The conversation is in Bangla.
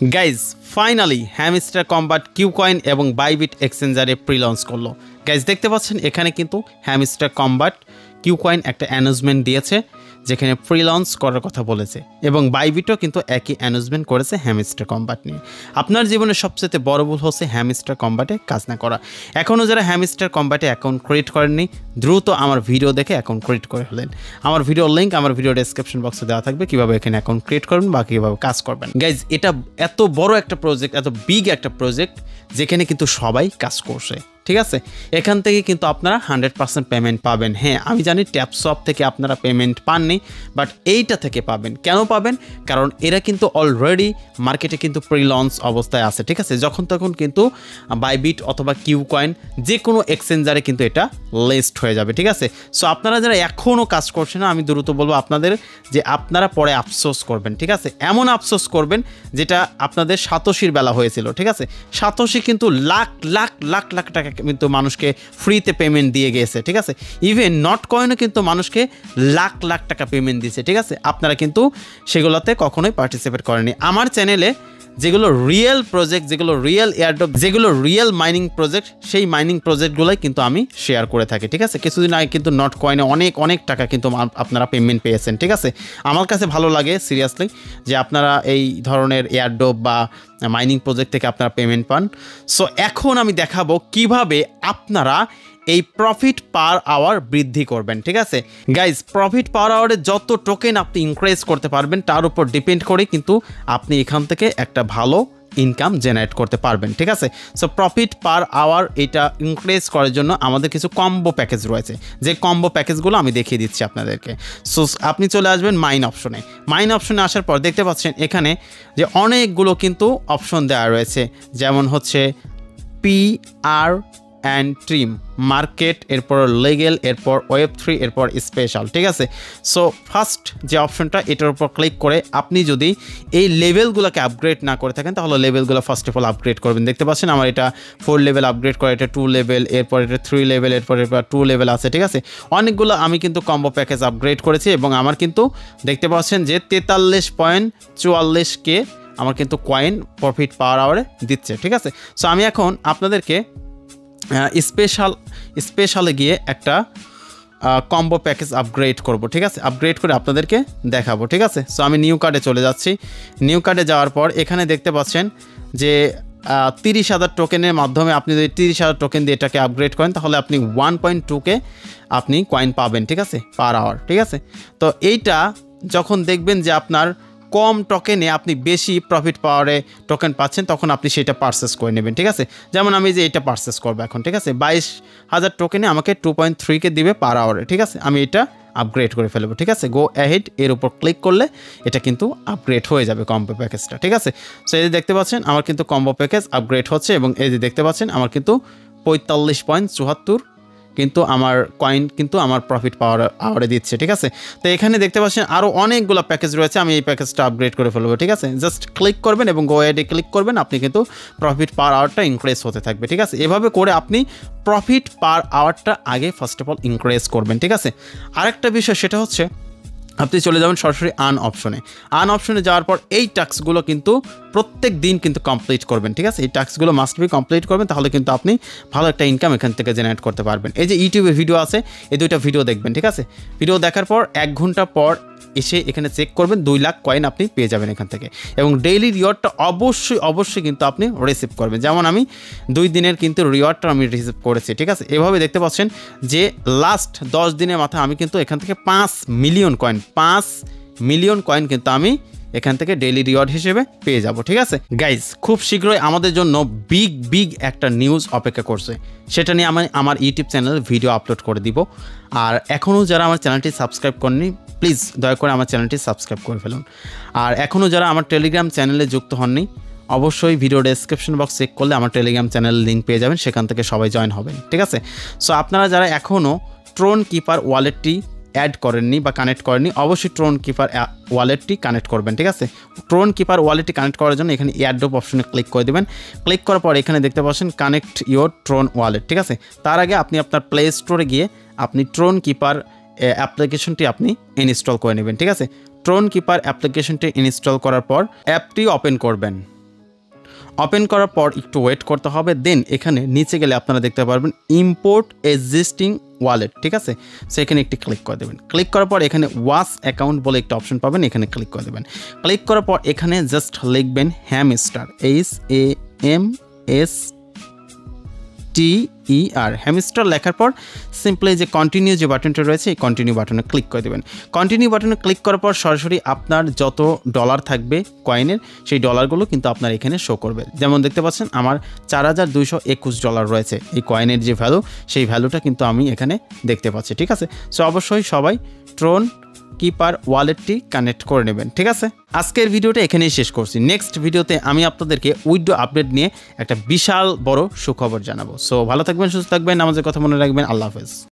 Guys finally Hamster Kombat Q coin এবং বাইবিট এক্সচেঞ্জারে প্রি লঞ্চ করলো। গাইজ দেখতে পাচ্ছেন এখানে কিন্তু হ্যামস্টার কম্বাট কিউ কয়েন একটা অ্যানাউন্সমেন্ট দিয়েছে যেখানে প্রি লঞ্চ করার কথা বলেছে, এবং বাইবিটও কিন্তু একই অ্যানাউন্সমেন্ট করেছে হ্যামস্টার কম্বাট নিয়ে। আপনার জীবনের সবচেয়ে বড় ভুল হচ্ছে হ্যামস্টার কম্বাটে কাজ না করা। এখনও যারা হ্যামস্টার কম্বাটে অ্যাকাউন্ট ক্রিয়েট করেননি দ্রুত আমার ভিডিও দেখে অ্যাকাউন্ট ক্রিয়েট করে ফেলেন। আমার ভিডিওর লিঙ্ক আমার ভিডিও ডেসক্রিপশন বক্সে দেওয়া থাকবে কীভাবে এখানে অ্যাকাউন্ট ক্রিয়েট করবেন বা কীভাবে কাজ করবেন। গাইজ এটা এত বড় একটা প্রজেক্ট, এত বিগ একটা প্রজেক্ট যেখানে কিন্তু সবাই কাজ করছে, ঠিক আছে। এখান থেকে কিন্তু আপনারা 100% পেমেন্ট পাবেন। হ্যাঁ আমি জানি ট্যাপসপ থেকে আপনারা পেমেন্ট পাননি, বাট এইটা থেকে পাবেন। কেন পাবেন? কারণ এরা কিন্তু অলরেডি মার্কেটে কিন্তু প্রি লঞ্চ অবস্থায় আছে, ঠিক আছে। যখন তখন কিন্তু বাইবিট অথবা কিউ কয়েন যে কোনো এক্সচেঞ্জারে কিন্তু এটা লিস্ট হয়ে যাবে, ঠিক আছে। সো আপনারা যারা এখনও কাজ করছেন না, আমি দ্রুত বলবো আপনাদের যে আপনারা পরে আফসোস করবেন, ঠিক আছে। এমন আফসোস করবেন যেটা আপনাদের সাতোশির বেলা হয়েছিল, ঠিক আছে। সাতোশি কিন্তু লাখ লাখ লাখ লাখ টাকা কিন্তু মানুষকে ফ্রিতে পেমেন্ট দিয়ে গিয়েছে, ঠিক আছে। ইভেন নট কয়েনও কিন্তু মানুষকে লাখ লাখ টাকা পেমেন্ট দিয়েছে, ঠিক আছে। আপনারা কিন্তু সেগুলোতে কখনোই পার্টিসিপেট করেনি। আমার চ্যানেলে যেগুলো রিয়েল প্রজেক্ট, যেগুলো রিয়েল এয়ারড্রপ, যেগুলো রিয়েল মাইনিং প্রজেক্ট, সেই মাইনিং প্রজেক্টগুলোই কিন্তু আমি শেয়ার করে থাকি, ঠিক আছে। কিছুদিন আগে কিন্তু নট কয়েনে অনেক অনেক টাকা কিন্তু আপনারা পেমেন্ট পেয়েছেন, ঠিক আছে। আমার কাছে ভালো লাগে সিরিয়াসলি যে আপনারা এই ধরনের এয়ারড্রপ বা মাইনিং প্রজেক্ট থেকে আপনারা পেমেন্ট পান। সো এখন আমি দেখাবো কিভাবে আপনারা এই প্রফিট পার আওয়ার বৃদ্ধি করবেন, ঠিক আছে। গাইজ প্রফিট পার আওয়ারে যত টোকেন আপনি ইনক্রিজ করতে পারবেন তার উপর ডিপেন্ড করে কিন্তু আপনি এখান থেকে একটা ভালো ইনকাম জেনারেট করতে পারবেন, ঠিক আছে। সো প্রফিট পার আওয়ার এটা ইনক্রিজ করার জন্য আমাদের কিছু কম্বো প্যাকেজ রয়েছে, যে কম্বো প্যাকেজগুলো আমি দেখিয়ে দিচ্ছি আপনাদেরকে। সো আপনি চলে আসবেন মাইন অপশনে। মাইন অপশনে আসার পর দেখতে পাচ্ছেন এখানে যে অনেকগুলো কিন্তু অপশন দেওয়া রয়েছে, যেমন হচ্ছে PR অ্যান্ড ট্রিম, মার্কেট, এরপর লিগেল, এরপর Web3, এরপর স্পেশাল, ঠিক আছে। সো ফার্স্ট যে অপশনটা এটার উপর ক্লিক করে আপনি যদি এই লেভেলগুলোকে আপগ্রেড না করে থাকেন তাহলে লেভেলগুলো ফার্স্ট অফ অল আপগ্রেড করবেন। দেখতে পাচ্ছেন আমার এটা 4 লেভেল আপগ্রেড করে, এটা 2 লেভেল, এরপর এটা 3 লেভেল, এরপর 2 লেভেল আছে, ঠিক আছে। অনেকগুলো আমি কিন্তু কম্বো প্যাকেজ আপগ্রেড করেছি এবং আমার কিন্তু দেখতে পাচ্ছেন যে 43.44K আমার কিন্তু কয়েন প্রফিট পার আওয়ারে দিচ্ছে, ঠিক আছে। সো আমি এখন আপনাদেরকে স্পেশালে গিয়ে একটা কম্বো প্যাকেজ আপগ্রেড করব, ঠিক আছে। আপগ্রেড করে আপনাদেরকে দেখাবো, ঠিক আছে। সো আমি নিউ কার্ডে চলে যাচ্ছি। নিউ কার্ডে যাওয়ার পর এখানে দেখতে পাচ্ছেন যে 30,000 টোকেনের মাধ্যমে আপনি যদি 30,000 টোকেন দিয়ে এটাকে আপগ্রেড করেন তাহলে আপনি 1.2K আপনি কয়েন পাবেন, ঠিক আছে, পার আওয়ার, ঠিক আছে। তো এইটা যখন দেখবেন যে আপনার কম টোকেনে আপনি বেশি প্রফিট পাওয়ারে টোকেন পাচ্ছেন তখন আপনি সেটা পারচেস করে নেবেন, ঠিক আছে। যেমন আমি যে এটা পারচেস করবো এখন, ঠিক আছে। 22,000 টোকেনে আমাকে 2.3K দিবে পার আওয়ারে, ঠিক আছে। আমি এটা আপগ্রেড করে ফেলবো, ঠিক আছে। গো অ্যাহেড এর উপর ক্লিক করলে এটা কিন্তু আপগ্রেড হয়ে যাবে কম্বো প্যাকেজটা, ঠিক আছে। সো এই যে দেখতে পাচ্ছেন আমার কিন্তু কম্বো প্যাকেজ আপগ্রেড হচ্ছে এবং এই যে দেখতে পাচ্ছেন আমার কিন্তু 45.74 কিন্তু আমার কয়েন কিন্তু আমার প্রফিট পাওয়ার আওয়ারে দিচ্ছে, ঠিক আছে। তো এখানে দেখতে পাচ্ছেন আরও অনেকগুলো প্যাকেজ রয়েছে, আমি এই প্যাকেজটা আপগ্রেড করে ফেলবো, ঠিক আছে। জাস্ট ক্লিক করবেন এবং গো অ্যাডে ক্লিক করবেন, আপনি কিন্তু প্রফিট পার আওয়ারটা ইনক্রিজ হতে থাকবে, ঠিক আছে। এভাবে করে আপনি প্রফিট পার আওয়ারটা আগে ফার্স্ট অফ অল ইনক্রিজ করবেন, ঠিক আছে। আরেকটা বিষয় সেটা হচ্ছে আপনি চলে যাবেন সরাসরি আর্ন অপশনে। আর্ন অপশনে যাওয়ার পর এই টাস্কগুলো কিন্তু প্রত্যেক দিন কিন্তু কমপ্লিট করবেন, ঠিক আছে। এই টাস্কগুলো মাস্ট বি কমপ্লিট করবেন, তাহলে কিন্তু আপনি ভালো একটা ইনকাম এখান থেকে জেনারেট করতে পারবেন। এই যে ইউটিউবে ভিডিও আছে, এই 2টা ভিডিও দেখবেন, ঠিক আছে। ভিডিও দেখার পর 1 ঘন্টা পর এসে এখানে চেক করবেন, 2 লাখ কয়েন আপনি পেয়ে যাবেন এখান থেকে। এবং ডেইলি রিওয়ার্ডটা অবশ্যই কিন্তু আপনি রিসিভ করবেন। যেমন আমি 2 দিনের কিন্তু রিওয়ার্ডটা আমি রিসিভ করেছি, ঠিক আছে। এভাবে দেখতে পাচ্ছেন যে লাস্ট 10 দিনের মাথায় আমি কিন্তু এখান থেকে 5 মিলিয়ন কয়েন কিন্তু আমি এখান থেকে ডেইলি রিওয়ার্ড হিসেবে পেয়ে যাব, ঠিক আছে। গাইজ খুব শীঘ্রই আমাদের জন্য বিগ একটা নিউজ অপেক্ষা করছে, সেটা নিয়ে আমি আমার ইউটিউব চ্যানেলে ভিডিও আপলোড করে দিব। আর এখনও যারা আমার চ্যানেলটি সাবস্ক্রাইব করেনি প্লিজ দয়া করে আমার চ্যানেলটি সাবস্ক্রাইব করে ফেলুন। আর এখনও যারা আমার টেলিগ্রাম চ্যানেলে যুক্ত হননি অবশ্যই ভিডিও ডেসক্রিপশন বক্স চেক করলে আমার টেলিগ্রাম চ্যানেলের লিঙ্ক পেয়ে যাবেন, সেখান থেকে সবাই জয়েন হবেন, ঠিক আছে। সো আপনারা যারা এখনও ট্রোন কিপার ওয়ালেটটি অ্যাড করেননি বা কানেক্ট করেননি অবশ্যই ট্রোন কিপার ওয়ালেটটি কানেক্ট করবেন, ঠিক আছে। ট্রোন কিপার ওয়ালেটটি কানেক্ট করার জন্য এখানে এয়ারড্রপ অপশনে ক্লিক করে দেবেন। ক্লিক করার পর এখানে দেখতে পাচ্ছেন কানেক্ট ইওর ট্রোন ওয়ালেট, ঠিক আছে। তার আগে আপনি আপনার প্লে স্টোরে গিয়ে আপনি ট্রোন কিপার অ্যাপ্লিকেশনটি আপনি ইনস্টল করে নেবেন, ঠিক আছে। ট্রোন কিপার অ্যাপ্লিকেশনটি ইনস্টল করার পর অ্যাপটি ওপেন করবেন। ওপেন করার পর একটু ওয়েট করতে হবে। দেন এখানে নিচে গেলে আপনারা দেখতে পারবেন ইম্পোর্ট এক্সিস্টিং ওয়ালেট, ঠিক আছে। সো এখানে একটি ক্লিক করে দেবেন। ক্লিক করার পর এখানে ওয়াচ অ্যাকাউন্ট বলে একটা অপশন পাবেন, এখানে ক্লিক করে দেবেন। ক্লিক করার পর এখানে জাস্ট লিখবেন হ্যামস্টার, HAMSTER, হ্যামস্টার লেখার পর সিম্পলি যে কন্টিনিউ যে বাটনটা রয়েছে এই কন্টিনিউ বাটনে ক্লিক করে দেবেন। কন্টিনিউ বাটনে ক্লিক করার পর সরাসরি আপনার যত ডলার থাকবে কয়েনের সেই ডলারগুলো কিন্তু আপনার এখানে শো করবে। যেমন দেখতে পাচ্ছেন আমার $4221 রয়েছে এই কয়েনের যে ভ্যালু, সেই ভ্যালুটা কিন্তু আমি এখানে দেখতে পাচ্ছি, ঠিক আছে। সো অবশ্যই সবাই ট্রোন কিপার ওয়ালেটটি কানেক্ট করে নেবেন, ঠিক আছে। আজকের ভিডিওটা এখানেই শেষ করছি। নেক্সট ভিডিওতে আমি আপনাদেরকে উইথড্র আপডেট নিয়ে একটা বিশাল বড় সুখবর জানাবো। সো ভালো থাকবেন, সুস্থ থাকবেন, আমাদের কথা মনে রাখবেন। আল্লাহ হাফেজ।